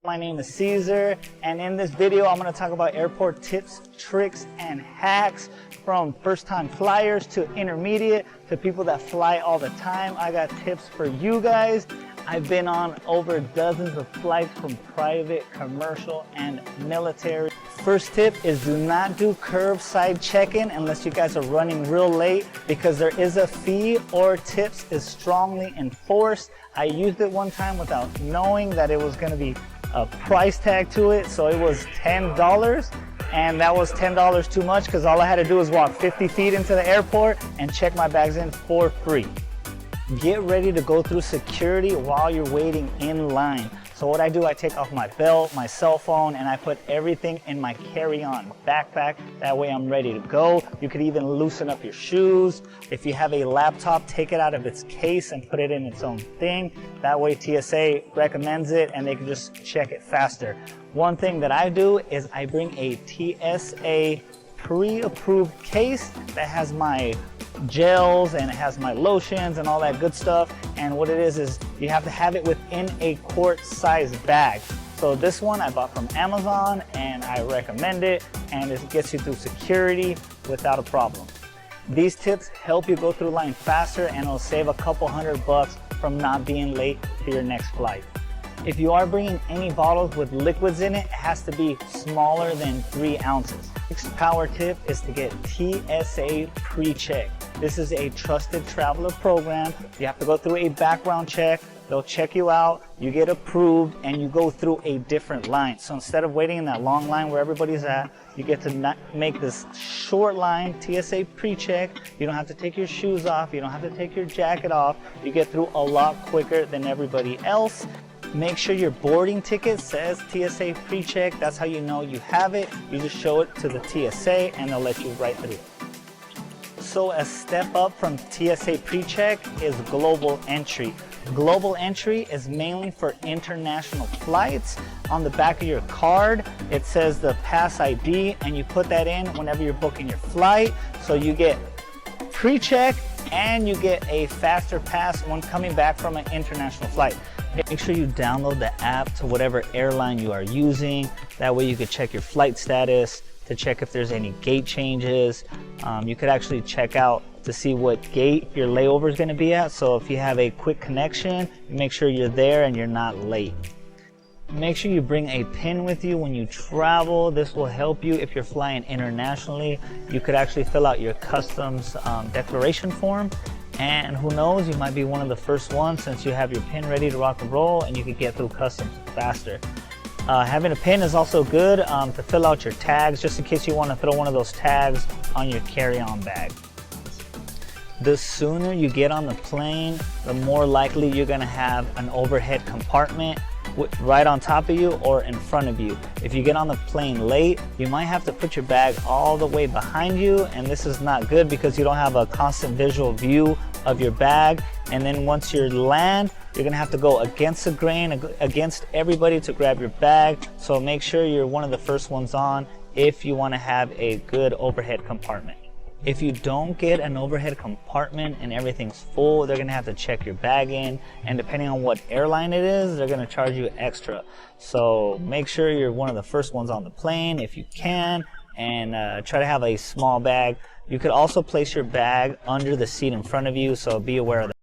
My name is Caesar, and in this video I'm going to talk about airport tips, tricks, and hacks from first-time flyers to intermediate to people that fly all the time. I got tips for you guys. I've been on over dozens of flights from private, commercial, and military. First tip is do not do curbside check-in unless you guys are running real late, because there is a fee or tips is strongly enforced. I used it one time without knowing that it was going to be a price tag to it, so it was $10, and that was $10 too much because all I had to do was walk 50 feet into the airport and check my bags in for free. Get ready to go through security while you're waiting in line. So what I do, I take off my belt, my cell phone, and I put everything in my carry-on backpack. That way I'm ready to go. You could even loosen up your shoes. If you have a laptop, take it out of its case and put it in its own thing. That way TSA recommends it and they can just check it faster. One thing that I do is I bring a TSA pre-approved case that has my gels and it has my lotions and all that good stuff. And what it is you have to have it within a quart-sized bag. So this one I bought from Amazon and I recommend it, and it gets you through security without a problem. These tips help you go through line faster, and it'll save a couple $100 from not being late to your next flight. If you are bringing any bottles with liquids in it, it has to be smaller than 3 ounces. Next power tip is to get TSA pre-check. This is a trusted traveler program. You have to go through a background check. They'll check you out, you get approved, and you go through a different line. So instead of waiting in that long line where everybody's at, you get to make this short line, TSA pre-check. You don't have to take your shoes off, you don't have to take your jacket off. You get through a lot quicker than everybody else. Make sure your boarding ticket says TSA pre-check. That's how you know you have it. You just show it to the TSA and they'll let you right through. So a step up from TSA pre-check is global entry. Global entry is mainly for international flights. On the back of your card, it says the pass ID, and you put that in whenever you're booking your flight. So you get pre-check and you get a faster pass when coming back from an international flight. Make sure you download the app to whatever airline you are using. That way you can check your flight status, to check if there's any gate changes. You could actually check out to see what gate your layover is going to be at. So if you have a quick connection, make sure you're there and you're not late. Make sure you bring a pin with you when you travel. This will help you if you're flying internationally. You could actually fill out your customs declaration form. And who knows, you might be one of the first ones since you have your pin ready to rock and roll, and you can get through customs faster. Having a pin is also good to fill out your tags, just in case you want to throw one of those tags on your carry-on bag. The sooner you get on the plane, the more likely you're going to have an overhead compartment right on top of you or in front of you. If you get on the plane late, you might have to put your bag all the way behind you, and this is not good because you don't have a constant visual view of your bag. And then once you land, you're gonna have to go against the grain, against everybody to grab your bag. So make sure you're one of the first ones on if you want to have a good overhead compartment. If you don't get an overhead compartment and everything's full, they're gonna have to check your bag in, and depending on what airline it is, they're gonna charge you extra. So make sure you're one of the first ones on the plane if you can, and try to have a small bag. You could also place your bag under the seat in front of you, so be aware of that.